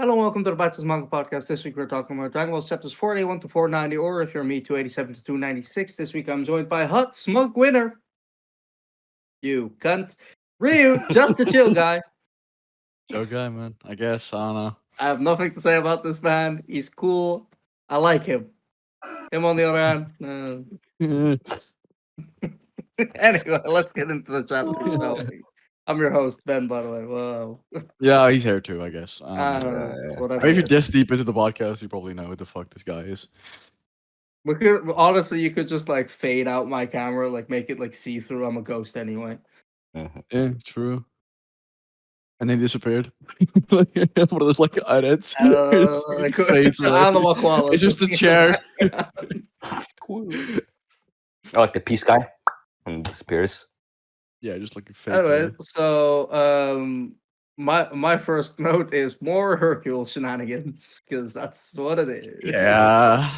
Hello and welcome to the HERCULE'S Manga podcast. This week we're talking about Dragon Ball chapters 481 to 490, or if you're me, 287 to 296. This week I'm joined by Hut Smug Winner. You cunt. Ryu, just a chill guy. Joe guy, man. I guess. I don't know. I have nothing to say about this man. He's cool. I like him. Him on the other hand. Anyway, let's get into the chapter, shall we? I'm your host, Ben, by the way. Whoa. Yeah, he's here too, I guess. I don't know. I Whatever. mean, if you're this deep into the podcast, you probably know who the fuck this guy is. Honestly, you could just like fade out my camera, like make it like see through. I'm a ghost anyway. Yeah, true. And then he disappeared. One of those like edits. I don't know what quality. It's just a chair. Cool. I like the peace guy and disappears. Yeah, just like a fades Anyway, away. so my first note is more Hercule shenanigans because that's what it is. Yeah.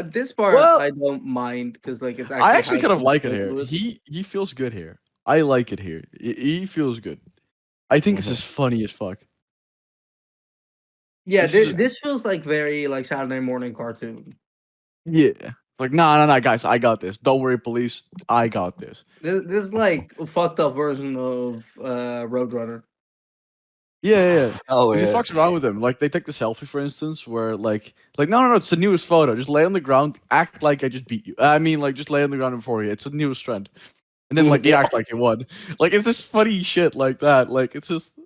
This part Well, I don't mind because like it's I actually kind of how like it people here. do it. He feels good here. I like it here. He feels good. I think this is funny as fuck. Yeah, this this feels like very like Saturday morning cartoon. Yeah. Like, no, guys, I got this. Don't worry, police. I got this. This is like a fucked up version of Roadrunner. Yeah. Oh He yeah. fucks around with them. Like, they take the selfie, for instance, where, no, it's the newest photo. Just lay on the ground, act like I just beat you. I mean, like, just lay on the ground before you. It's the newest trend. And then, like, you act like you won. Like, it's this funny shit like that. Like, it's just...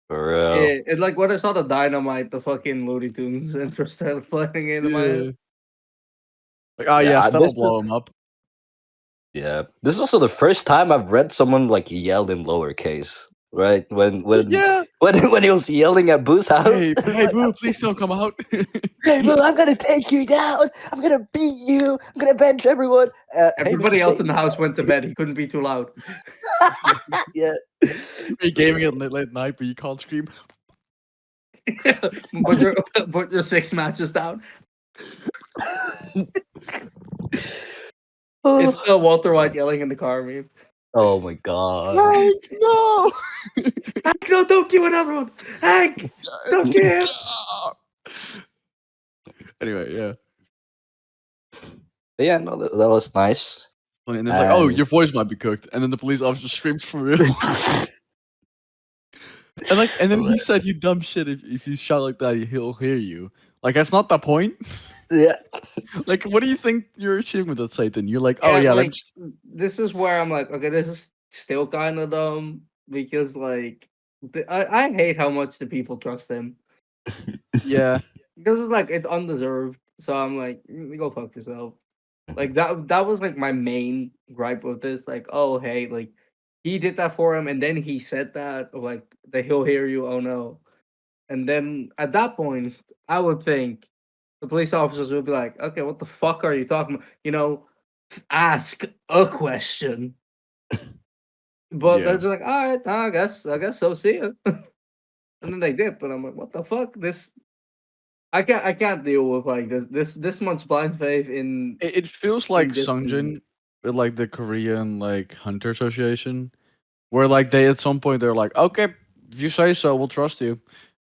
For real. It like when I saw the Dynamite, the fucking Looney Tunes intro started playing into my head. Like, oh, Yeah, yes, that'll this blow him up. Yeah. This is also the first time I've read someone like yell in lowercase. Right? When Yeah. when he was yelling at Boo's house. Hey, Boo, please don't come out. Hey Boo, I'm gonna take you down. I'm gonna beat you. I'm gonna bench everyone. Everybody Mr. else in the Satan. house went to bed. He couldn't be too loud. Yeah. You're gaming at late night, but you can't scream. Put your 6 matches down. It's Walter White yelling in the car meme. Oh my god. Hank, no! Hank, no, don't give another one. Hank, don't give. Anyway, yeah. But yeah, no, that was nice. And it's like, oh, And- your voice might be cooked, and then the police officer screams for real. and then he said, "You dumb shit! If you shout like that, he'll hear you." Like that's not the point. Yeah. Like, what do you think you're achieving with that, Satan? You're like, oh yeah, like this is where I'm like, okay, this is still kind of dumb because like I hate how much the people trust him yeah. because it's like it's undeserved. So I'm like, go fuck yourself. Like that was like my main gripe with this. Like, oh hey, like he did that for him, and then he said that like that he'll hear you. Oh no, and then at that point, I would think the police officers would be like, okay, what the fuck are you talking about? You know, ask a question. But they're Yeah. just like, all right, I guess so. See ya. And then they did, but I'm like, what the fuck? This I can't deal with like this much blind faith in. It feels like this Sungjin with like the Korean like Hunter Association, where like they at some point they're like, okay, if you say so, we'll trust you.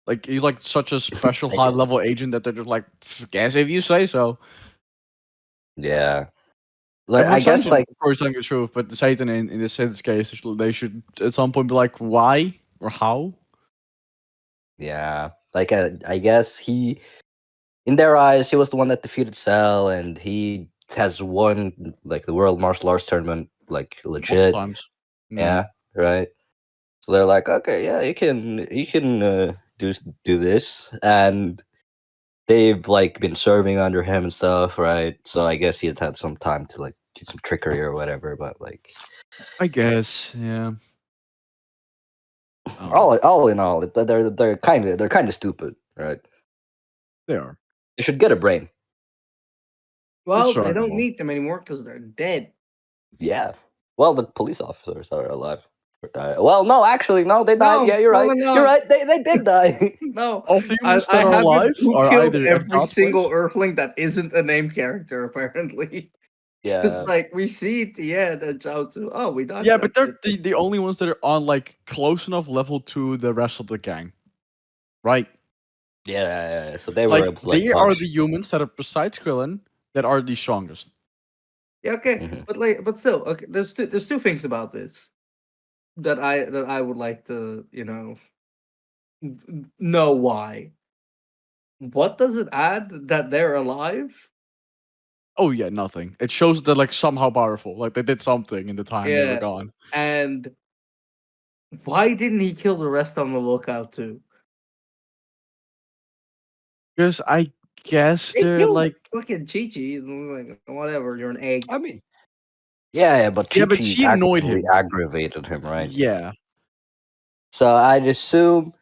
Like he's like such a special high level agent that they're just like, guess if you say so. Yeah. Like Everyone I guess Sungjin, like of course telling the truth, but Satan in this case they should at some point be like, why or how? yeah. Like I guess he in their eyes he was the one that defeated Cell and he has won like the World Martial Arts Tournament like legit. Multiple times. Yeah, right. So they're like, okay, yeah, you can do this, and they've like been serving under him and stuff, right? So I guess he had some time to like do some trickery or whatever, but like I guess, yeah. Oh, all in all, they're kind of stupid, right? they are. They should get a brain. Well, Sure, they don't well. need them anymore because they're dead. Yeah. Well, the police officers are alive. Or died. Well, no, actually, no, they died. No, Yeah, you're right. no. You're right. They did die. No, All humans that are haven't alive who are killed either every God single plays- Earthling that isn't a named character. Apparently, it's Yeah. like we see at the end that Jiaozu. Oh, we died. Yeah, but they're the only ones that are on like close enough level to the rest of the gang, right? Yeah, so they were Like able to like they are punch. the humans that are besides Krillin that are the strongest. Yeah, okay, Mhm. but still, okay. There's two things about this that I would like to know why. What does it add that they're alive? Oh yeah, nothing. It shows that like somehow powerful. Like they did something in the time they were Yeah, gone. and why didn't he kill the rest on the lookout too? Because I guess They they're killed like fucking Chi Chi. Like whatever, you're an egg. I mean, yeah, but yeah, Chi but Chi she annoyed actively him. aggravated him, right? Yeah. So I'd assume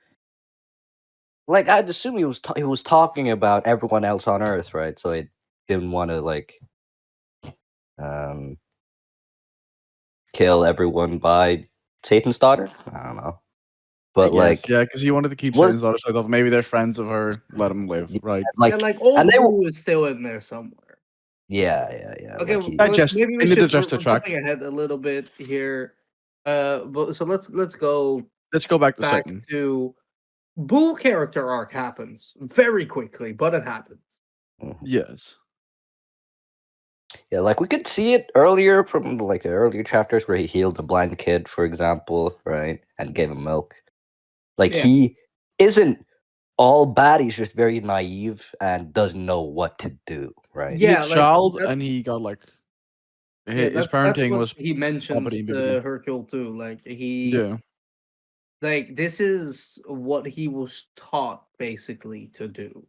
he was talking about everyone else on Earth, right? So he didn't want to like um kill everyone by Satan's daughter. I don't know, I but guess, like yeah, because he wanted to keep was Satan's daughter, so I thought maybe they're friends of her, let him live, right? Yeah, like like and old they were Boo is still in there somewhere. yeah Okay, like well, he well, Digest maybe we in the should. digester We're jumping track. ahead a little bit here. But so let's go Let's go back to back Satan. to Boo character arc happens very quickly, but it happens. Mhm. Yes. Yeah, like we could see it earlier from like the earlier chapters where he healed the blind kid, for example, right, and gave him milk. Like Yeah, he isn't all bad. He's just very naive and doesn't know what to do, right? He's a yeah, like child and that's he got like yeah, his that's parenting what was he mentions bobbity and to bibbity. Hercule too. Yeah. Like this is what he was taught basically to do,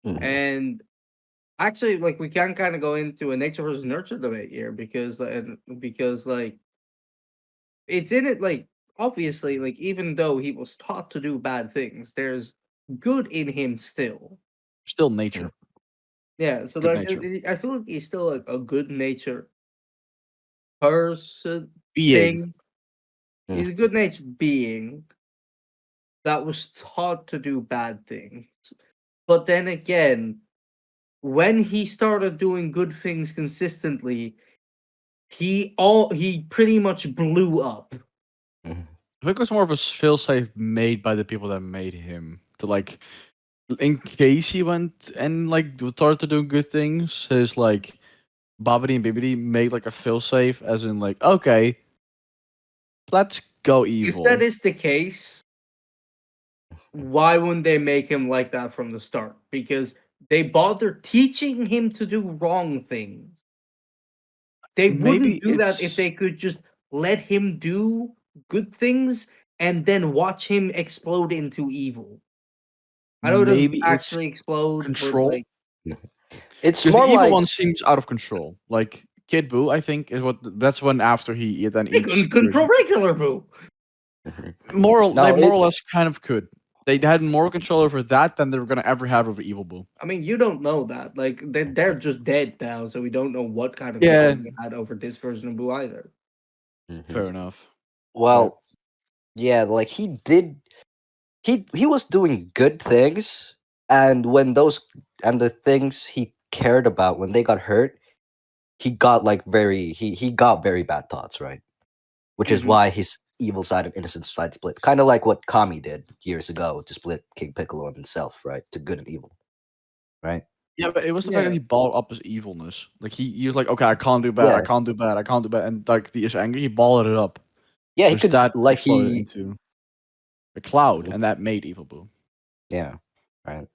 Mhm. and actually, like we can kind of go into a nature versus nurture debate here because like it's in it like obviously like even though he was taught to do bad things, there's good in him still. Still Mhm. nature. Yeah, so Good like nature. I feel like he's still like a good natured person Being. thing. Mhm. He's a good natured being that was taught to do bad things. But then again, when he started doing good things consistently, he pretty much blew up. Mhm. I think it was more of a failsafe made by the people that made him. To like in case he went and like started doing good things, his like Bobbity and Bibbity made like a failsafe as in like, okay, let's go If that evil. is the case, why wouldn't they make him like that from the start? Because they bother teaching him to do wrong things. They Maybe wouldn't do that if it's they could just let him do good things and then watch him explode into evil. I know it doesn't maybe it's actually explode, but control. like Mhm. It's Because the more evil like one seems out of control. Like Kid Buu, I think is what that's when after he then they eats couldn't control regular Boo. Mhm. they no, more or less kind of could. They had more control over that than they were gonna ever have over Evil Boo. I mean, you don't know that. Like they're just dead now, so we don't know what kind of Yeah, control they had over this version of Boo either. Mhm. fair enough. But Well, yeah, like he was doing good things, and when those and the things he cared about when they got hurt, he got very bad thoughts, right? Which is Hmm. why his evil side and innocent side split, kind of like what Kami did years ago to split King Piccolo and himself, right, to good and evil, right? yeah, but it was the fact that Yeah. he balled up his evilness. Like he was like, okay, I can't do bad, I Yeah, can't do bad, I can't do bad, and like he is angry, he balled it up, yeah, he which could that like exploded he, into a cloud, and that made Evil Boo. yeah, right.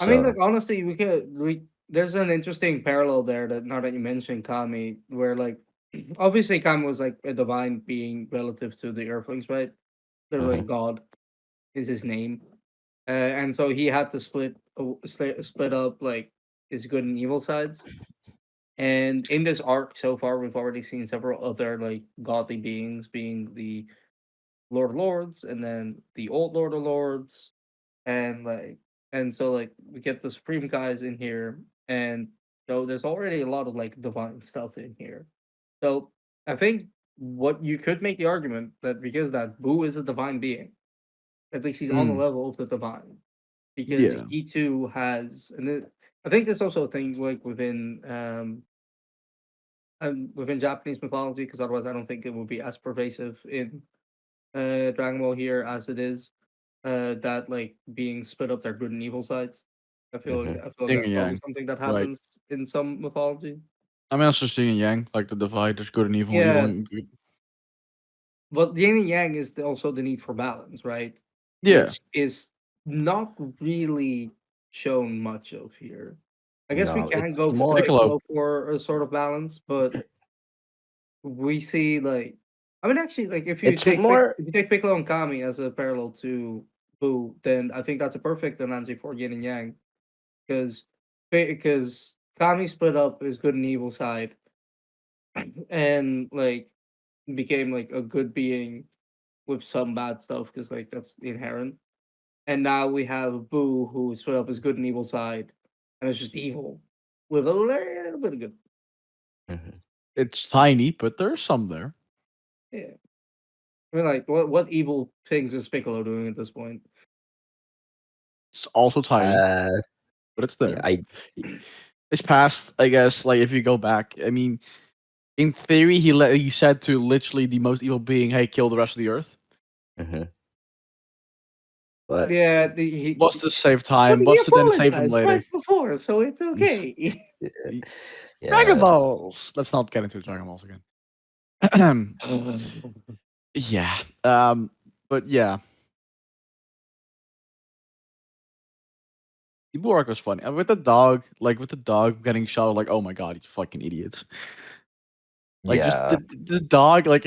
I mean, like So, honestly, we there's an interesting parallel there that now that you mentioned Kami, where like obviously Kami was like a divine being relative to the Earthlings, right? They're like mhm. God is his name, and so he had to split up like his good and evil sides. And in this arc so far, we've already seen several other like godly beings, being the Lord of Lords, and then the old Lord of Lords, and so like we get the Supreme guys in here, and so there's already a lot of like divine stuff in here. So I think what you could make the argument that because that Boo is a divine being, at least he's on the Mm, level of the divine, because yeah. he too has, I think there's also a thing like within Japanese mythology, because otherwise I don't think it would be as pervasive in Dragon Ball here as it is. that like being split up their good and evil sides. Hmm. I feel like Yin that's and probably yang. something that Right. happens in some mythology. I mean, it's just yin and yang, like the divide. There's good and evil Yeah, and good. but the yin and yang is also the need for balance, right? Yeah. Which is not really shown much of here. I guess we No, can it's go for more. Piccolo. Piccolo for a sort of balance, but we see like I mean actually like It's more. if you take Piccolo and Kami as a parallel to Boo, then I think that's a perfect analogy for yin and yang because Kami split up his good and evil side and like became like a good being with some bad stuff because like that's inherent. And now we have Boo who split up his good and evil side and it's just evil with a little bit of good. Mhm. It's tiny, but there's some there. Yeah. I mean like what evil things is Piccolo doing at this point? It's also tiny, Uh, but it's yeah, there. It's past, I guess. Like if you go back, I mean, in theory, he said to literally the most evil being, "Hey, kill the rest of the earth." mhm. But Yeah, What's to save but time? he What's to then save them apologized later? right before, so it's okay. Y- Dragon yeah, Balls. Let's not get into Dragon Balls again. Yeah. But yeah, the arc was funny. And with the dog, like with the dog getting shot, like, oh my god, you fucking idiots. Like just yeah. the dog, like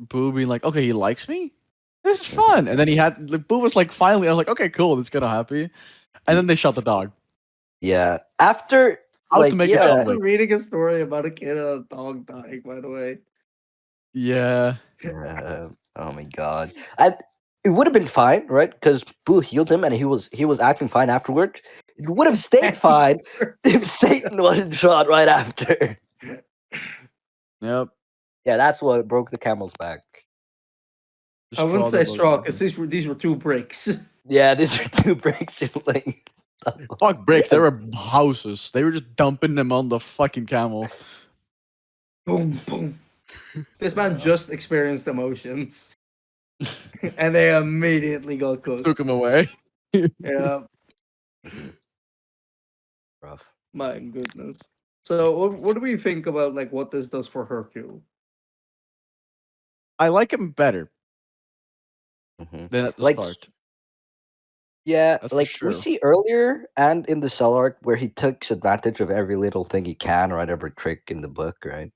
Boo being like, okay, he likes me. This is Mhm. fun. And then he had like, Boo was like, finally, I was like, okay, cool, this is gonna happy. And then they shot the dog. Yeah. After, How to like, make a yeah, John I'm Wick. reading a story about a kid and a dog dying, by the way. Yeah. oh my god. And it would have been fine, right? Because Boo healed him and he was acting fine afterwards. It would have stayed fine if Satan wasn't shot right after. Yep. Yeah, that's what broke the camel's back. I wouldn't Destroy the say straw locomotive. because these were two bricks. Yeah, these are two breaks in like Fuck bricks. They were houses. They were just dumping them on the fucking camel. Boom, boom. This man Yeah. just experienced emotions, and they immediately got cooked. Took him away. Yeah, rough. my goodness. So, what do we think about like what this does for Hercule? I like him better Hmm. than at the Like, start. yeah, That's for like we sure. see earlier and in the cell arc where he takes advantage of every little thing he can, right? Every trick in the book, right?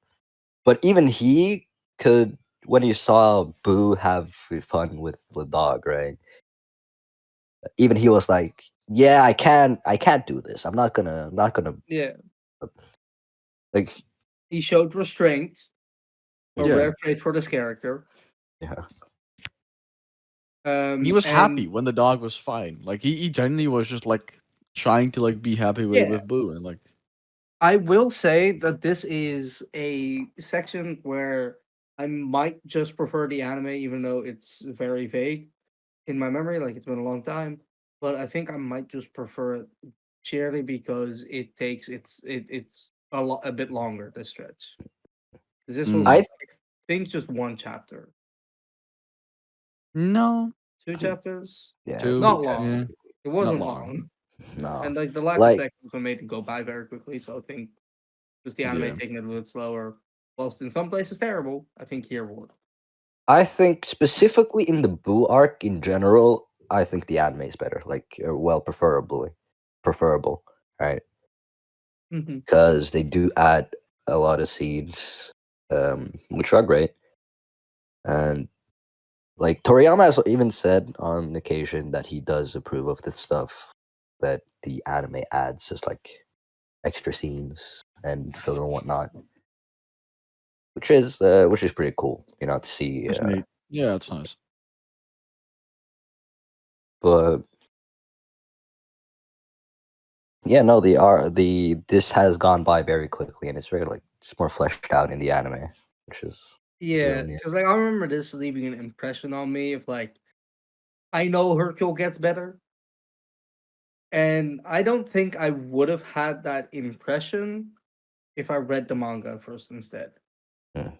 But even he could, when he saw Boo have fun with the dog, right? Even he was like, "Yeah, I can't do this. I'm not gonna Yeah, like, he showed restraint, a mhm, Yeah. rare trait for this character. yeah, He was And happy when the dog was fine. Like he genuinely was just like trying to like be happy yeah, with Boo and like I will say that this is a section where I might just prefer the anime, even though it's very vague in my memory. Like it's been a long time, but I think I might just prefer it purely because it's a bit longer this stretch. 'Cause this was mm, I I think just one chapter, no, two chapters, yeah, two, two not long. yeah, It not wasn't long. long, no, and like the lack of like text also made it go by very quickly. So I think just the anime Yeah. taking it a little slower, whilst in some places terrible. I think here would. I think specifically in the Boo arc in general, I think the anime is better. Like, well, preferable, right? Mhm. Because they do add a lot of scenes, which are great. And like Toriyama has even said on occasion that he does approve of the stuff that the anime adds, just like extra scenes and filler and whatnot, which is pretty cool, to see. That's neat. Yeah, it's nice. But yeah, no, the this has gone by very quickly, and it's very like it's more fleshed out in the anime, which is Yeah, really neat. because like I remember this leaving an impression on me of like I know Hercule gets better, and I don't think I would have had that impression if I read the manga first instead. Mm.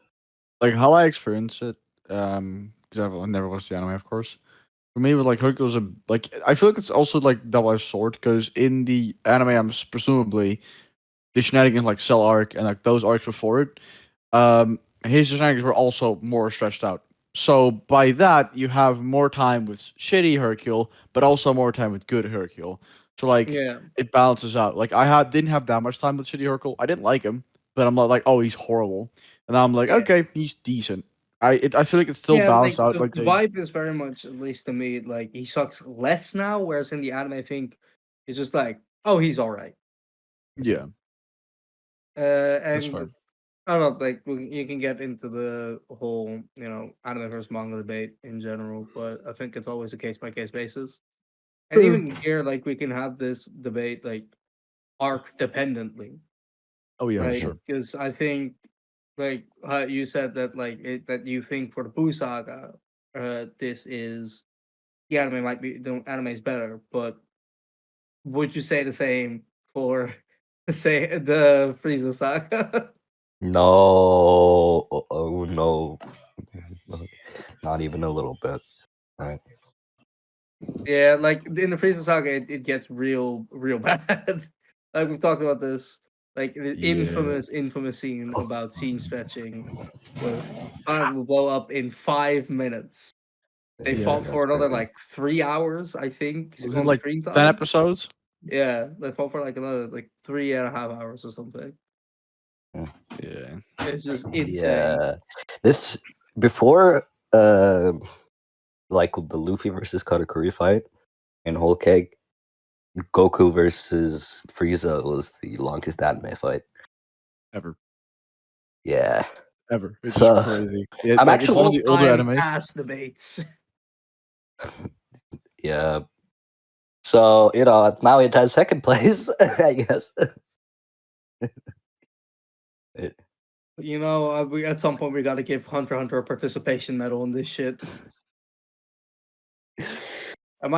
Like how I experience it, because I've never watched the anime, of course. For me, it was like Hercules. Like I feel like it's also like double-edged sword because in the anime, presumably the shenanigans like Cell arc and like those arcs before it, his shenanigans were also more stretched out. So by that, you have more time with shitty Hercule, but also more time with good Hercule. So like Yeah. it balances out. Like didn't have that much time with shitty Hercule. I didn't like him, but I'm not like, oh, he's horrible. And I'm like, Yeah. okay, he's decent. I feel like it's still Yeah, like balanced out. Like the they, vibe is very much, at least to me, like he sucks less now, whereas in the anime, I think it's just like, oh, he's all right. yeah, that's And fair. I don't know, like you can get into the whole, anime versus manga debate in general, but I think it's always a case by case basis. And even here, like we can have this debate like arc dependently, Oh yeah, for right? sure. Because I think, like you said that that you think for the Buu saga, this is the anime might be the anime is better, but would you say the same for say the Frieza saga? No, oh no, not even a little bit. Right. Yeah, like in the Frieza saga, it gets real bad. Like we've talked about this, like the Yeah, infamous scene about scene stretching, where planet will blow up in 5 minutes. They yeah. fought Yeah, for that's another crazy. like 3 hours, I think, Was it on like screen 10 time. episodes? Yeah, they fought for like another like 3.5 hours or something. Mm. Yeah. It's just insane. Yeah, this before uh like the Luffy versus Katakuri fight in Whole Cake, Goku versus Frieza was the longest anime fight. Ever. Yeah, Ever. It's just so crazy. Yeah, I'm like it's one actually of All the older time animes. ass debates. yeah. So now it has second place, I guess. It- We at some point we got to give Hunter x Hunter a participation medal on this shit. What's It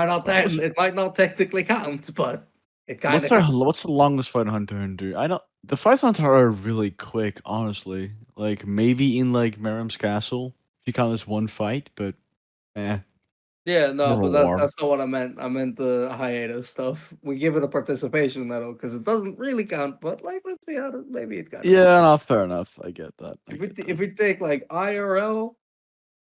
might not technically count, but it kind what's of their counts. what's the longest fight on Hunter x Hunter? I don't. The fights on Hunter are really quick, honestly. Like maybe in like Merrim's Castle, if you count this one fight, but Yeah, no, more of a but war. that's not what I meant. I meant the hiatus stuff. We give it a participation medal because it doesn't really count. But like, let's be honest, maybe it kind of counts. Yeah, no, fair enough. I get that. I get If that. we take like IRL,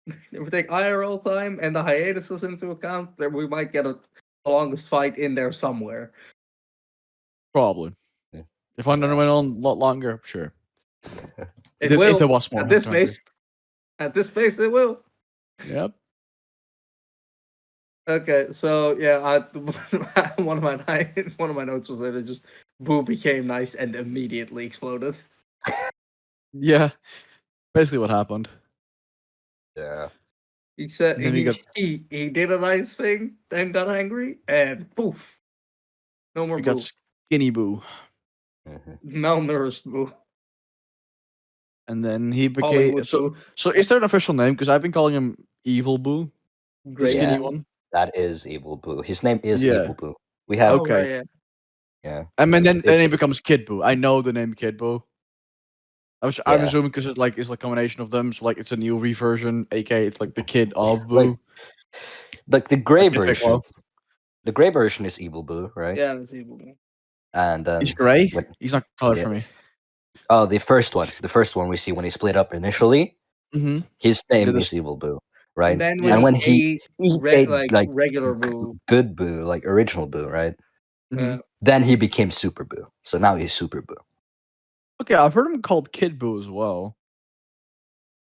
if we take IRL time and the hiatuses into account, then we might get a longest fight in there somewhere. Probably. Yeah. If Hunter Yeah. went on a lot longer, sure. It If there will was more at this Hunter x Hunter. pace. At this pace, it will. Yep. Okay, so yeah, one of my one of my notes was that it just Boo became nice and immediately exploded. Yeah. Basically what happened. Yeah. He said And then we got he did a nice thing, then got angry, and poof, no more we got Boo. Skinny Boo. Mhm. Malnourished Boo. And then he became Hollywood Boo. so is there an official name? Because I've been calling him Evil Boo, the Great skinny Yeah, Boo. one. that is Evil Boo. His name is Yeah. Evil Boo. We have Oh Okay. right, yeah. yeah. And then It, he becomes Kid Boo. I know the name Kid Boo. I'm yeah. assuming because it's like a combination of them. So like it's a new reversion, aka it's like the kid of Like Boo, the gray like Kid version. Piccolo. The gray version is Evil Boo, right? Yeah, that's Evil Boo. And He's then gray. when He's not colored yeah. for me. Oh, the first one we see when he split up initially, Mm-hmm. his Yeah, name this. is Evil Boo, And right? then when And Yeah. when he he ate ate like like regular Boo, good Boo, like original Boo, right? Mm-hmm. Then he became Super Boo. So now he's Super Boo. Okay, I've heard him called Kid Boo as well.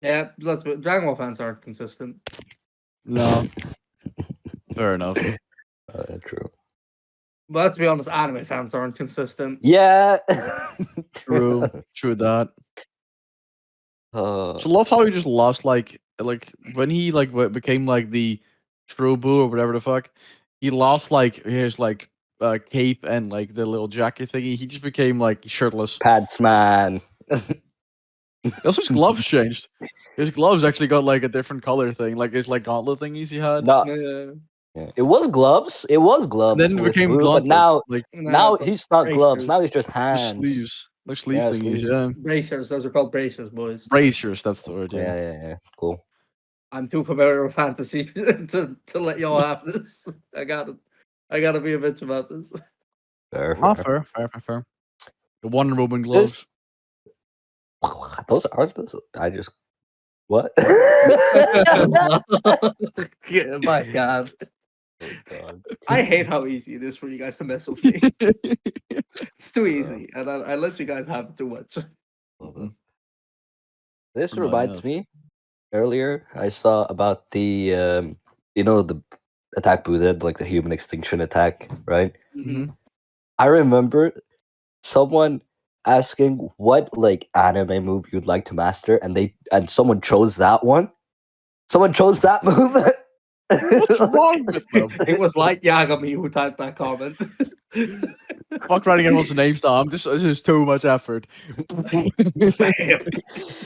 yeah, Dragon Ball fans aren't consistent. No, fair enough. True. But let's be honest, anime fans aren't consistent. Yeah. True. True that. Uh, So love how he just lost like when he like became like the true Boo or whatever the fuck. He lost like his like cape and like the little jacket thingy. He just became like shirtless. Pads man. Also, his gloves changed. His gloves actually got like a different color thing, like his like gauntlet thingies he had, No, Yeah. yeah. It was gloves. It was and gloves then it with became Boo, but gauntlets, now like Nah, now it's like he's not gloves. bracers. Now he's just just hands. sleeves, like sleeve Yeah, thingies. sleeves. Yeah, Bracers. Those are called bracers, boys. bracers. That's the word. Yeah. Yeah. Cool. I'm too familiar with fantasy to let y'all have this. I gotta be a bitch about this. Fair, Ah, fair. fair. The Wonder Woman This, gloves. those aren't those. I just what? Yeah, my God, Oh, God. I hate how easy it is for you guys to mess with me. It's too easy, and I let you guys have it too much. This Not reminds enough. me. Earlier, I saw about the the attack Boo did, like the human extinction attack, right? Mhm. I remember someone asking what like anime move you'd like to master, and someone chose that one. Someone chose that move. What's wrong with them? It was like Yagami who typed that comment. Fuck writing everyone's names down. This is too much effort. Bam.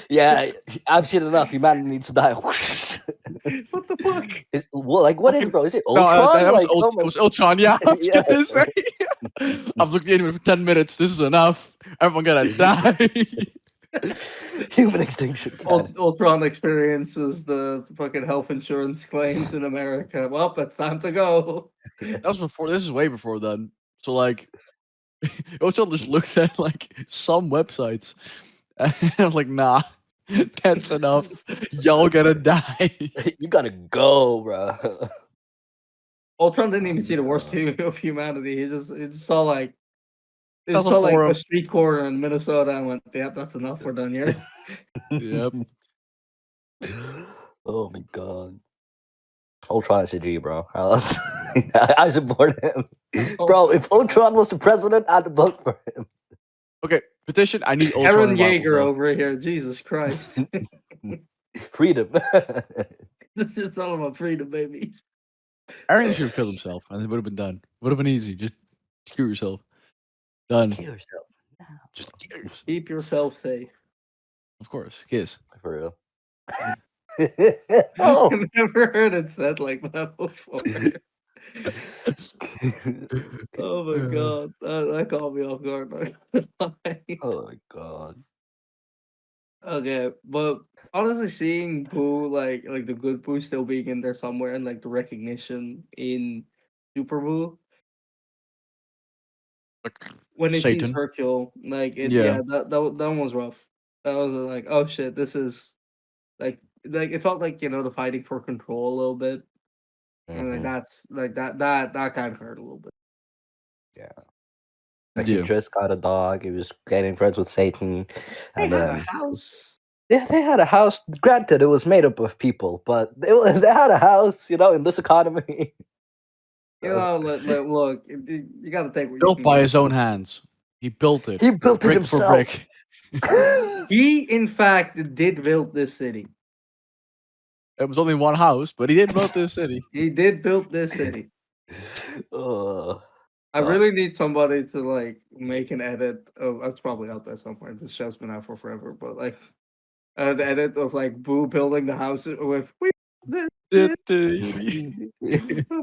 Yeah, I've seen enough. Humanity needs to die. What the fuck? Well, like what is Fucking- bro? Is it No, Ultron? that was, Like oh my it was Ultron, yeah. I was yeah. gonna say. I've looked at the anime for 10 minutes. This is enough. Everyone gonna die. Human extinction. God. Ultron experiences the fucking health insurance claims in America. Well, it's time to go. That was before. This is way before then. So like, Ultron just looked at like some websites, and I was like, nah, that's enough. Y'all gonna die. You gotta go, bro. Ultron didn't even Oh see my the worst God. of humanity. He just saw like That's a forum. a street corner in Minnesota and went, "Yep, that's enough. We're done here." Yep. Oh my God. Ultron is a G, bro. I support him. Bro, if Ultron was the president, I'd vote for him. Okay, petition. I need Ultron Aaron revival, Yeager bro. over here. Jesus Christ. Freedom. This is all about freedom, baby. Aaron should have killed himself, and it would have been done. Would have been easy. Just kill yourself. Done. Kill yourself. Just kill yourself. Keep yourself safe. Of course. Kiss. For real. I've never heard it said like that before. Oh my God. That caught me off guard. Not gonna lie. Oh my God. Okay, but honestly, seeing Boo like the good Boo still being in there somewhere and like the recognition in Super Boo when he sees Satan. Hercule, like it, Yeah. yeah, that one was rough. That was like, oh shit, this is like it felt like the fighting for control a little bit, and like Mhm. that's like that kind of hurt a little bit. Yeah. Like he Yeah. just got a dog. He was getting friends with Satan, They and had a then house. yeah, they had a house. Granted, it was made up of people, but they had a house. In this economy. Look, you got to take what you Built can by get. his own hands. He built it. He built it Brick for himself. brick. He, in fact, did build this city. It was only one house, but he did build this city. He did build this city. Oh, I really need somebody to like make an edit of. It's probably out there somewhere. This show's been out for forever, but like an edit of like Boo building the house with we this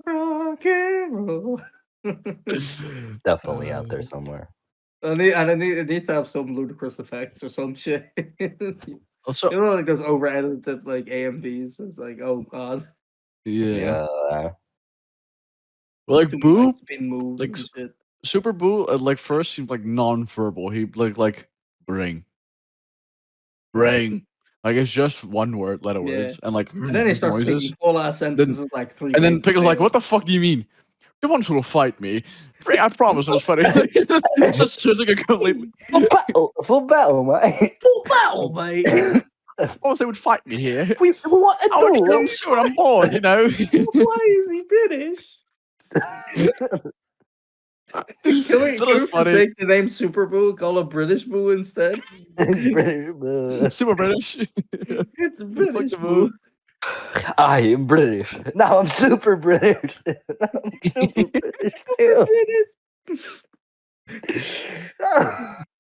rock and roll. definitely out there somewhere. It needs to have some ludicrous effects or some shit. Also, Like those over edited like AMVs. It's like, oh god, yeah. Yeah. Like too Boo, much spin moves like and shit. Super Boo, like first seemed like non-verbal. He like ring. Like it's just one word, letter Yeah. words, and like And then they start noises. speaking full ass sentences like 3 And then pages Pickle's like, later. "What the fuck do you mean? The ones who will fight me? Ring, I promise I was fighting." It's just like a completely. Full battle, mate. Full battle, mate. I promise they would fight me here. We want I want to to kill them soon. I'm bored, you know. Why is he British? Can we That was funny. forsake the name Super Boo? Call it British Boo instead? British. Super British. It's Fuck British the Boo. I am British. Now I'm super British. Now I'm super British Super too. British.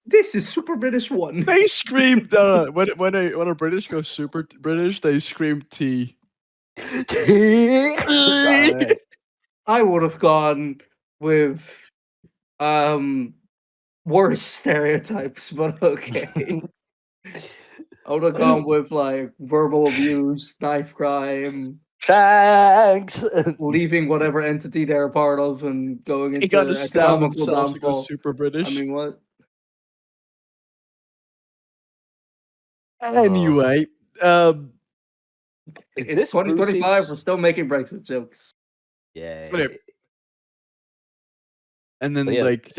This is Super British 1. They screamed when a British goes super British, they scream T. Alright. I would have gone with worse stereotypes, but okay. I would have gone with like verbal abuse, knife crime, Shanks. leaving whatever entity they're a part of, and going He got to into stab economical themselves to go downfall. super I British. mean, what? Anyway, It's This brew 2025. seems. We're still making Brexit jokes. Yeah. and But then yeah. like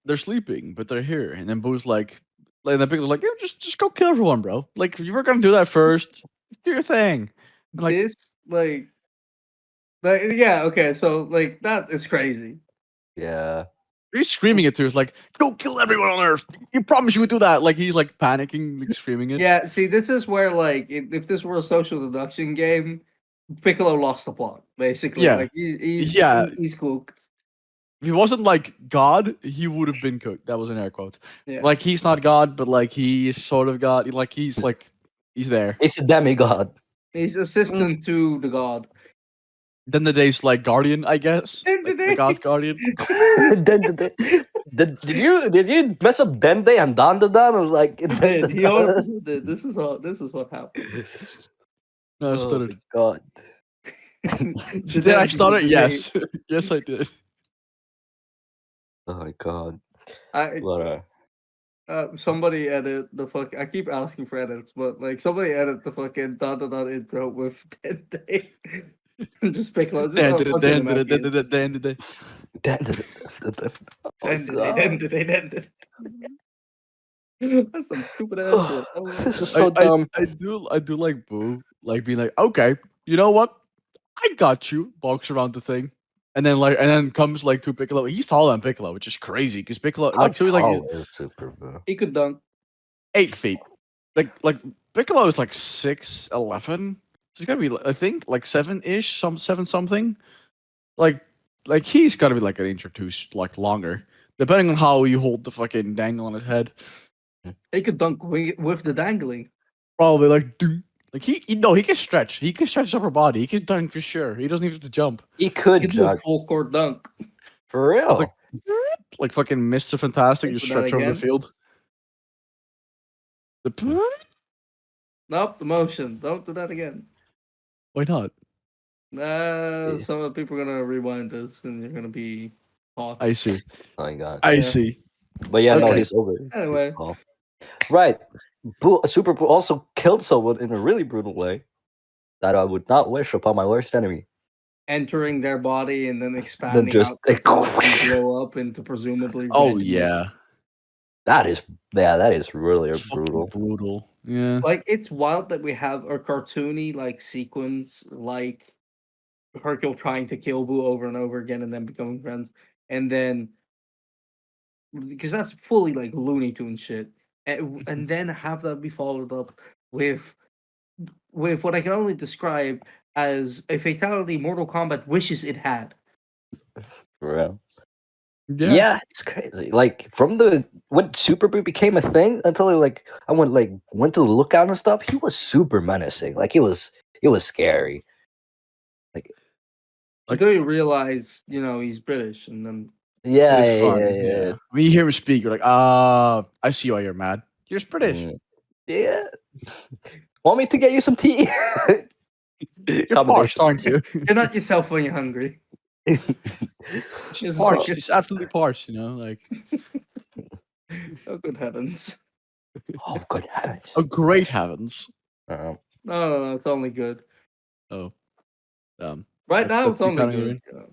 they're sleeping, but they're here. And then Boo's like the Pickle's like, yeah, just go kill everyone, bro. Like if you were gonna do that first, do your thing. And like This like yeah, okay, so like that is crazy. Yeah. he's screaming it too. It's like, go kill everyone on Earth. You promised you would do that. Like he's like panicking, like screaming it. Yeah, see, this is where like if this were a social deduction game, Piccolo lost the plot. Basically, Yeah. like Yeah. he's cooked. If he wasn't like God, he would have been cooked. That was an air quote. Yeah, Like he's not God, but like he is sort of God. Like he's there. He's a demigod. he's assistant to the god. Then the day's like guardian, I guess. Like the God's guardian. Dende. Did you mess up Dende and Dandadan? I was like, He did. He 100% did. This is what happened. No, I oh stuttered. my god. Did I start it? Yes. Yes, I did. Oh my god. I What somebody edit the fuck. I keep asking for edits, but like somebody edit the fucking dot dot dot intro with dead day. Just Piccolo. Just a bunch of them at the end. Then Dende. Oh Ended it, god. ended it, ended it. That's some stupid ass shit. Oh, This is so dumb. I do like Boo, like being like, okay, you know what? I got you. Walks around the thing. And then comes like to Piccolo. He's taller than Piccolo, which is crazy because Piccolo How like so he's like tall is Super Boo? he could dunk. 8 feet. Like Piccolo is like 6'11". So he's gotta be I think like 7-ish, 7 something. Like he's gotta be like an inch or two like longer. Depending on how you hold the fucking dangle on his head. He could dunk with the dangling. Probably like ding. Like he can stretch. He can stretch his upper body. He can dunk for sure. He doesn't even have to jump. He He could could do a jump. full court dunk. For real. It's like fucking Mr. Fantastic, just Do that stretch over the again? field. Nope, the motion. Don't do that again. Why not? Yeah. Some of the people are gonna rewind this, and you're gonna be hot. I see. Oh my god. I Yeah. see. But yeah, no, Okay. he's over. Anyway. He's off. Right. Super Boo also killed someone in a really brutal way that I would not wish upon my worst enemy. Entering their body and then expanding just out to blow up into presumably. Oh red yeah. mist. that is really It's fucking brutal. brutal. Yeah. Like it's wild that we have a cartoony like sequence like Hercule trying to kill Boo over and over again and then becoming friends, and then because that's fully like Looney Tune shit, and then have that be followed up with what I can only describe as a fatality Mortal Kombat wishes it had. For real. Yeah. Yeah, it's crazy. Like from when Super Boo became a thing until I went to the lookout and stuff, he was super menacing. Like it was scary. Like- Until you realize, he's British, and then Yeah, It's fun. yeah. When you hear him speak, you're like, I see why you're mad. You're British. Yeah. Want me to get you some tea? You're parched, aren't you? you're not yourself when you're hungry. It's Parched. like- It's absolutely parched. Like. oh good heavens! Oh, good heavens. Oh, great heavens. No, it's only good. Oh. Right now, that's it's only kinda good. weird.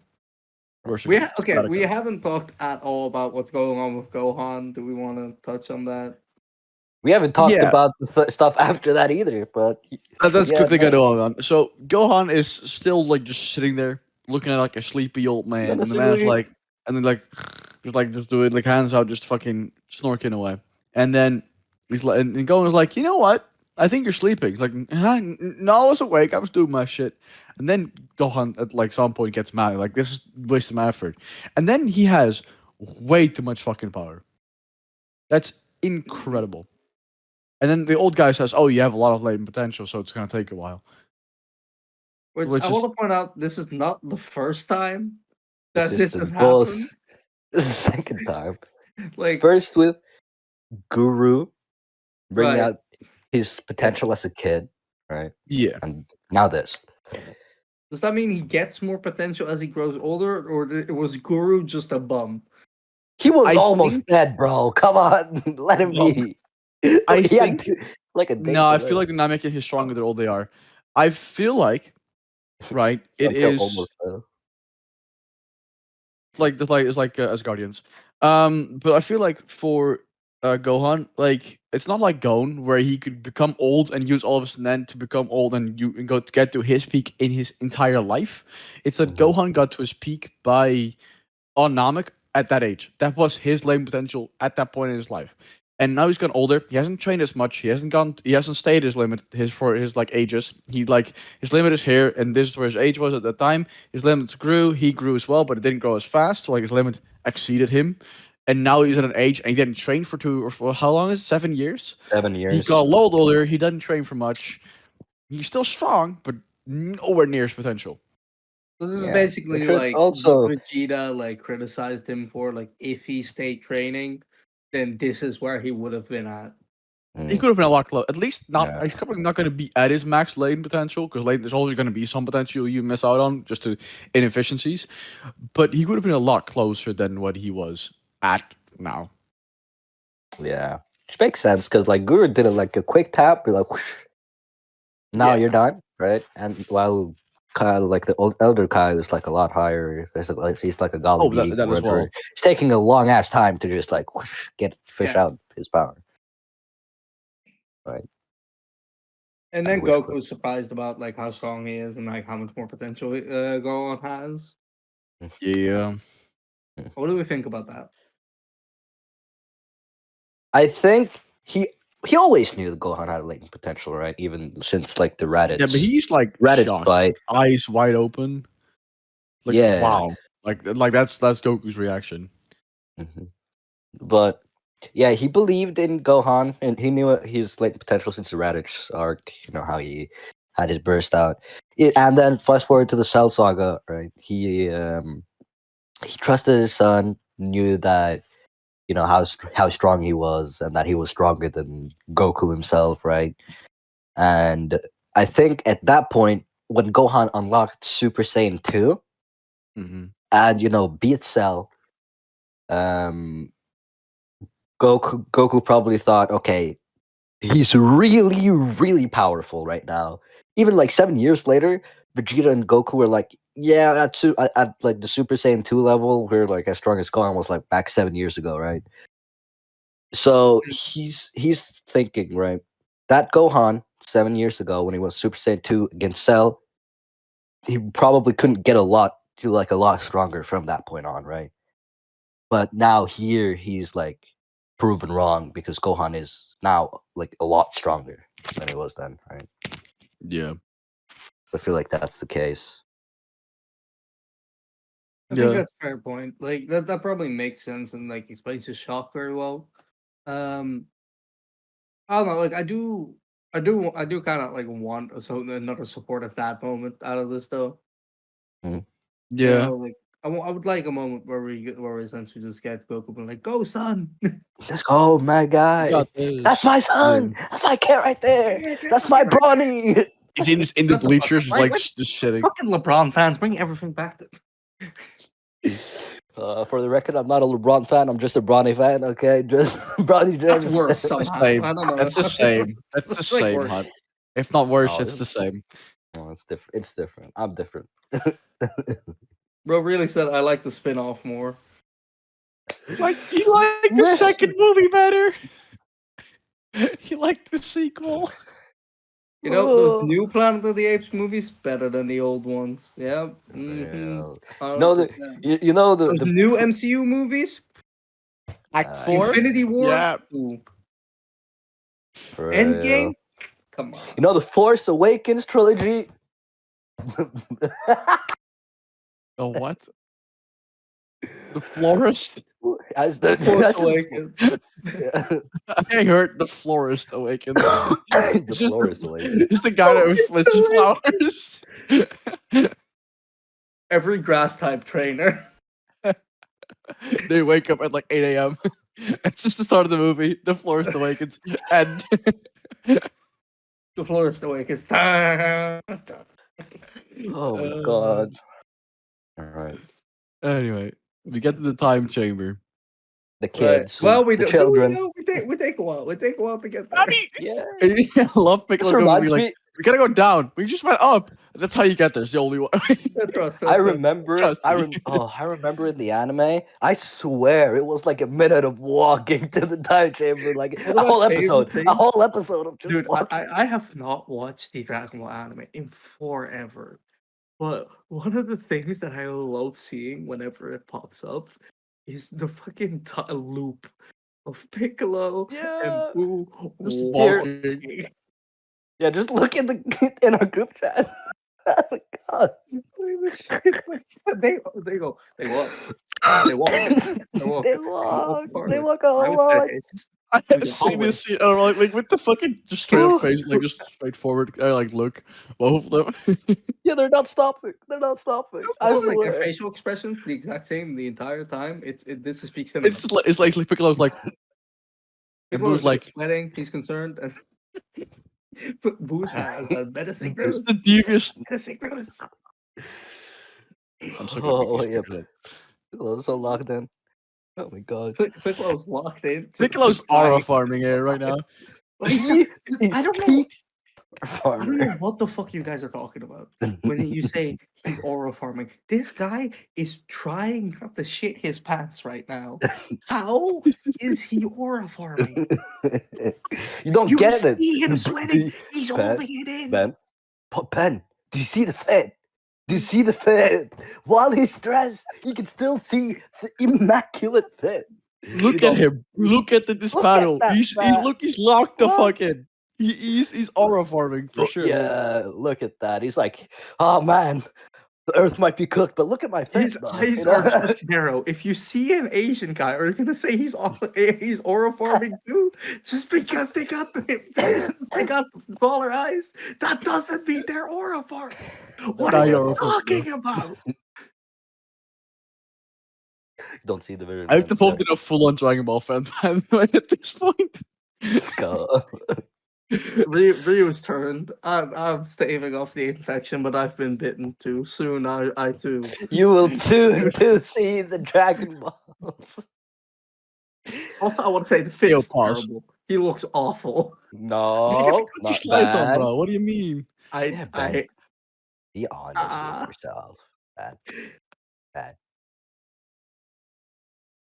Worship We is okay. gotta We go. haven't talked at all about what's going on with Gohan. Do we want to touch on that? We haven't talked Yeah. about the stuff after that either, but That's yeah, good thing I no. know on. So Gohan is still like just sitting there looking at like a sleepy old man, and the man's Menacingly. like, and then just doing like hands out, just fucking snorking away. And then he's like, and Gohan's like, you know what? I think you're sleeping. He's like, huh? No, I was awake. I was doing my shit. And then Gohan at like some point gets mad, like this is wasting my effort. And then he has way too much fucking power. That's incredible. And then the old guy says, "Oh, you have a lot of latent potential, so it's gonna take a while." Which Which I is- want to point out, this is not the first time that is this the has boss- happened. This is the second time. Like First with Guru bringing Right. out his potential as a kid, right? Yeah. And now this. Does that mean he gets more potential as he grows older, or was Guru just a bum? He was I almost think- dead, bro. Come on, let him be. I He had think- like a day No, to I feel live. like they're not making him stronger the older they are. I feel like, right, it Until is almost it's like as Guardians. But I feel like for Gohan, like it's not like Gon where he could become old and use all of his nen to become old and go to get to his peak in his entire life. It's that Mhm. Gohan got to his peak by on Namek at that age. That was his lane potential at that point in his life. And now he's gotten older. He hasn't trained as much. He hasn't stayed his limit for his like ages. He like his limit is here, and this is where his age was at that time. His limits grew. He grew as well, but it didn't grow as fast. So like his limit exceeded him. And now he's at an age, and he didn't train for 2 or 4. How long is it? 7 years? 7 He years. got a lot older. He doesn't train for much. He's still strong, but nowhere near his potential. So this is Yeah. basically The truth like also- Vegeta like criticized him for like if he stayed training, then this is where he would have been at. He could have been a lot closer. At least not. Yeah. He's probably not going to be at his max lane potential because lane there's always going to be some potential you miss out on just to inefficiencies. But he could have been a lot closer than what he was at now. Yeah, which makes sense because like Guru did it like a quick tap, you're like, whoosh, now Yeah. you're done, right? And while Kyle, like the elder Kyle, is like a lot higher. He's like a golly Oh, that as well. It's taking a long ass time to just like whoosh, fish Yeah. out his power. Right. And I then wish Goku's surprised about like how strong he is and like how much more potential Gohan has. Yeah. What do we think about that? I think he always knew that Gohan had latent potential, right? Even since like the Raditz. Yeah, but he's like Raditz shocked, fight. eyes wide open. Like Yeah. wow. Like that's Goku's reaction. Mhm. But yeah, he believed in Gohan, and he knew his latent potential since the Raditz arc. You know how he had his burst out, and then fast forward to the Cell Saga, right? He trusted his son, knew that how strong he was, and that he was stronger than Goku himself, right? And I think at that point, when Gohan unlocked Super Saiyan 2 Mm-hmm. and beat Cell, Goku probably thought, okay, he's really, really powerful right now. Even like 7 years later, Vegeta and Goku were like, yeah, at like the Super Saiyan 2 level, we're like as strong as Gohan was like back 7 years ago, right? So he's thinking, right, that Gohan 7 years ago when he was Super Saiyan 2 against Cell, he probably couldn't get a lot stronger from that point on, right? But now here he's like proven wrong because Gohan is now like a lot stronger than he was then, right? Yeah. So I feel like that's the case. I think Yeah. that's a fair point. Like that probably makes sense and like explains his shock very well. I don't know. Like I do kind of like want another supportive dad moment out of this though. You Yeah. know, like I would like a moment where we essentially just get Goku being like, "Go, son." Let's go, my guy. Got this. That's my son. That's my kid right there. That's my Bronny. He's in the Shut the fuck bleachers, up. just like Like, just shitting. Fucking LeBron fans, bring everything back to. For the record, I'm not a LeBron fan. I'm just a Bronny fan. Okay, just Bronny James. That's worse The somehow. same. I don't know. That's the same. That's the That's, like, same, worse. hon. If not worse, No, it's the same. No, it's different. It's different. I'm different. Bro really said I like the spin-off more. Like you like the Listen. second movie better. You like the sequel. You know, those new Planet of the Apes movies better than the old ones. Yeah. Yeah. Mm-hmm. No, you know Those the new MCU movies, Act Uh, 4. Infinity War, Yeah. ooh. for Endgame. real. Come on. You know the Force Awakens trilogy. The what? The florist. As the Force Awakens. Yeah. I heard the florist awakens. The It's just Force Awakens. Just the guy that flits flowers. Every grass type trainer. They wake up at like 8 a.m. It's just the start of the movie. The florist awakens, and The Florist Awakens. Ta- Oh my Uh, god. All right. Anyway, we get to the time chamber. The Right. kids, Well, we the do. children. No, we take a while. We take a while to get I there. mean, Yeah. I love This Piccolo going to be reminds like, me. we gotta go down. We just went up. That's how you get there. It's the only way. Trust, I trust. remember. Trust me. I remember in the anime. I swear it was like a minute of walking to the time chamber, like One a of my whole favorite episode. A things, whole episode of just dude. walking. I have not watched the Dragon Ball anime in forever. But one of the things that I love seeing whenever it pops up is the fucking loop of Piccolo and Yeah. Boo Just Here. walking. Yeah. Just look in the in our group chat. Oh my god. They go, they walk, they walk, they walk, They they walk walk. They forward. walk a I whole would lot. say I We have go seen hallway. this scene, I don't know, like with the fucking just straight up face, like just straightforward, like look, both of them. Yeah, they're not stopping. They're not stopping. I Also, like their swear. facial expressions, the exact same the entire time. This speaks cinema. It's like Piccolo's like, and Piccolo Boo's is like like, sweating. He's concerned, and but Boo's has a menacing grimace. the devious. Menacing grimace. I'm so good at Oh these yeah, Piccolo. Piccolo's so locked in. Oh my god. Piccolo's locked in. Piccolo's aura farming here right now. He I is don't know. peak I don't know farmer. what the fuck you guys are talking about when you say he's aura farming. This guy is trying not to shit his pants right now. How is he aura farming? You don't You get it. see him sweating. He's Ben, holding it in. Ben, Ben, do you see the fit? Do you see the fit? While he's dressed, you can still see the immaculate fit. Look at him. Look at this Look at panel. that He's locked the Look. fuck in. He's aura farming for sure. Yeah, look at that. He's like, oh man, the earth might be cooked, but look at my face. His eyes are just narrow. If you see an Asian guy, are you gonna say he's aura farming too? Just because they got smaller eyes, that doesn't mean they're aura farming. What Now are you're you aura farming, talking about? Don't see the video. I have to pull a full-on Dragon Ball fan at this point. Let's go. Ryu's turned. I'm staving off the infection, but I've been bitten too. Soon I too. You will too see the Dragon Balls. Also, I want to say the fit Yo, is pause. terrible. He looks awful. No, not Slides on, bad. bro. What do you mean? Yeah, I Ben. Be honest Ah. with yourself. Bad. Bad.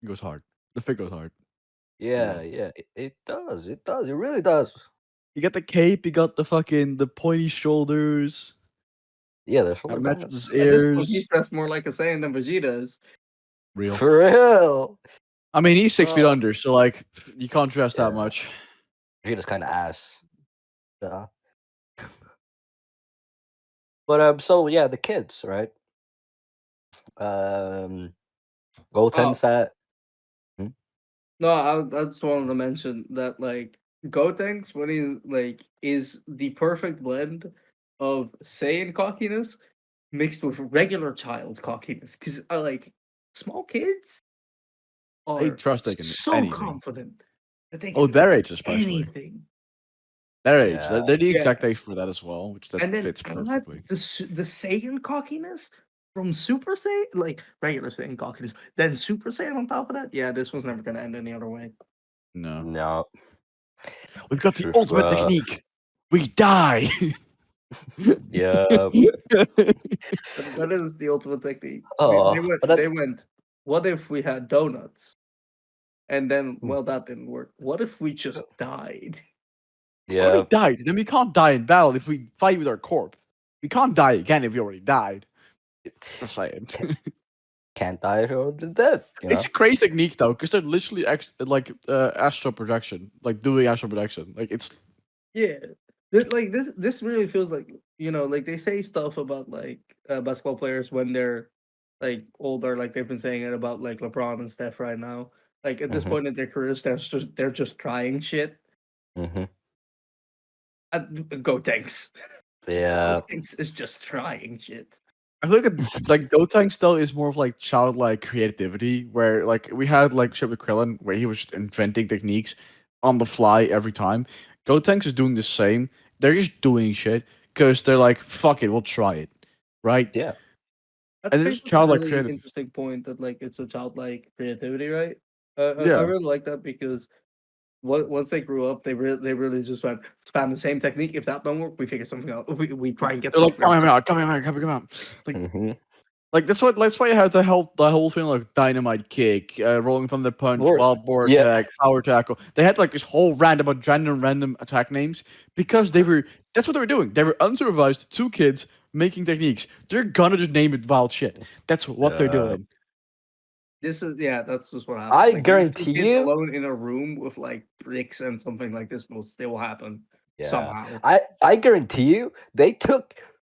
It goes hard. The fit goes hard. Yeah, yeah. It does. It does. It really does. You got the cape. You got the pointy shoulders. Yeah, there's Got shoulder matches his pads. At this point, he's ears. dressed more like a Saiyan than Vegeta is. Real. For real. I mean, he's 6 feet Oh. under, so like you can't dress that Yeah. much. Vegeta's kind of ass. Yeah. But so yeah, the kids, right? Goten's at. No, I just wanted to mention that like Gotenks when he's like is the perfect blend of Saiyan cockiness mixed with regular child cockiness. Because like small kids They are trust they can do so anything. confident that they can Oh, do their age especially. anything. Their age. Yeah. They're the Yeah. exact age for that as well, which that And then fits add perfectly. the Saiyan cockiness from Super Saiyan, like regular Saiyan cockiness, then Super Saiyan on top of that. Yeah, this was never gonna end any other way. No. No. We've got the Truth, ultimate bruh. technique. We die. Yeah. That is the ultimate technique. Oh, They went. but that's- They went. What if we had donuts? And then, Hmm. well, that didn't work. What if we just died? We Yeah. already died. Then we can't die in battle if we fight with our corp. We can't die again if we already died. Just saying. Can't die if you're already dead. You know? It's a crazy technique though, because they're literally astral projection, like doing astral projection. Like it's Yeah, like this really feels like like they say stuff about like basketball players when they're like older, like they've been saying it about like LeBron and Steph right now. Like at this Mhm. point in their careers, they're just trying shit. Mm-hmm. Go tanks. Yeah. Tanks is just trying shit. I feel like Gotenks still is more of like childlike creativity, where like we had like shit with Krillin, where he was just inventing techniques on the fly every time. Gotenks is doing the same. they're just doing shit because they're like, fuck it, we'll try it, right? Yeah. I And think there's that's a childlike really creativity. interesting point that like it's a childlike creativity, right? I Yeah. really like that because once they grew up, they really just went spam the same technique. If that don't work, we figure something out. We try and get They're like, stronger. come here, come out. Like, Hmm. that's why you had the whole thing like dynamite kick, rolling thunder punch, Or wild boar yeah, attack, power tackle. They had like this whole random attack names because that's what they were doing. They were unsupervised, two kids making techniques. They're gonna just name it wild shit. That's what they're yeah. doing. That's just what happened. I Like two guarantee kids you. alone in a room with like bricks and something like this will still happen Yeah, somehow. I guarantee you they took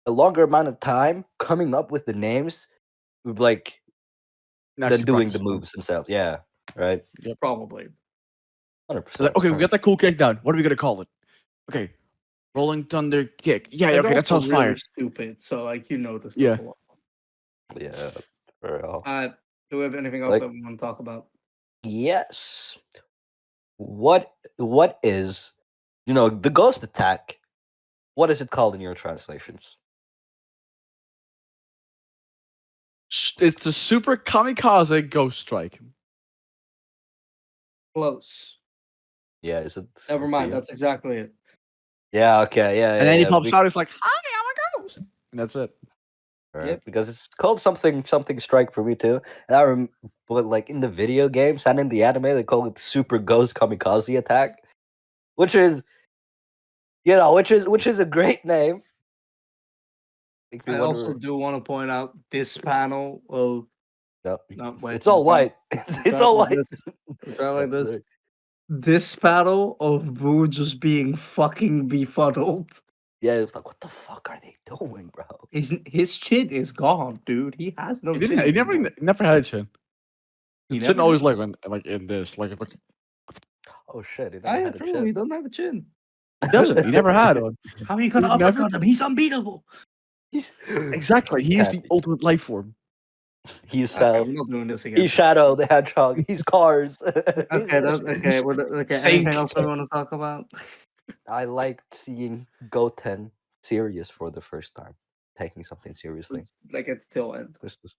a longer amount of time coming up with the names, like than Actually doing the practice them. moves themselves. Yeah, right. Probably. 100%. They're like, okay, we got that cool kick down. What are we gonna call it? Okay, rolling thunder kick. Yeah, They're okay, that also sounds really fire. stupid, so like the stuff Yeah. a lot. Yeah, for real. Do we have anything else Like, that we want to talk about? yes. What is the ghost attack? What is it called in your translations? It's the super kamikaze ghost strike. Close. Yeah, is it? Never for mind. you? That's exactly it. Yeah. Okay. Yeah. And then he Yeah. pops out. It's like, "Hi, I'm a ghost," and that's it. Right, Yep. because it's called something strike for me too. And but like in the video games and in the anime, they call it Super Ghost Kamikaze Attack, which is which is a great name. Makes me I also wonder. do want to point out this panel of No, not wait. it's all white. It's all white. Try like this. Sorry. This panel of Boo just being fucking befuddled. Yeah, it's like, what the fuck are they doing, bro? His chin is gone, dude. He has no He chin. didn't. He never had a chin. He Chin never always did? like in this. Like Oh shit, he Ah, never yeah, had a true. He chin. doesn't have a chin. he doesn't. He never had one. How are you gonna He never. uppercut him? He's unbeatable. Exactly. He is the Happy. ultimate life form. He's Okay, we're not doing this again. He's Shadow the Hedgehog. He's Cars. Okay, okay. Okay. Stink. Anything else we want to talk about? I liked seeing Goten serious for the first time, taking something seriously. Like at the tail end. This was-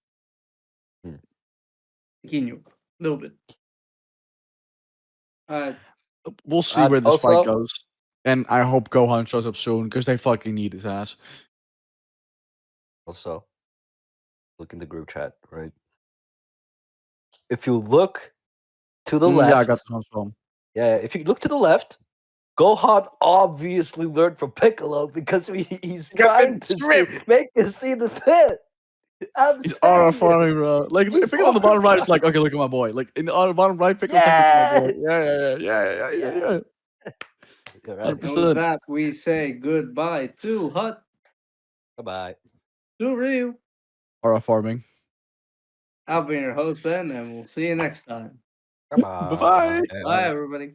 He knew a little bit. We'll see And where this fight also- goes, and I hope Gohan shows up soon because they fucking need his ass. Also, look in the group chat, right? If you look to the left, Yeah, I got this on film. yeah, if you look to the left, Gohan obviously learned from Piccolo because he's trying to make us see the fit. I'm He's saying aura it. farming, bro. Like, He's Piccolo on the bottom right is aura like, okay, look at my boy. Like, in the bottom right, Piccolo's Yeah! like, look at my boy. Yeah. You're right. 100%. And with that, we say goodbye to Hut, Bye-bye. to Ryu. Aura farming. I've been your host, Ben, and we'll see you next time. Bye-bye. Bye-bye. Bye, everybody.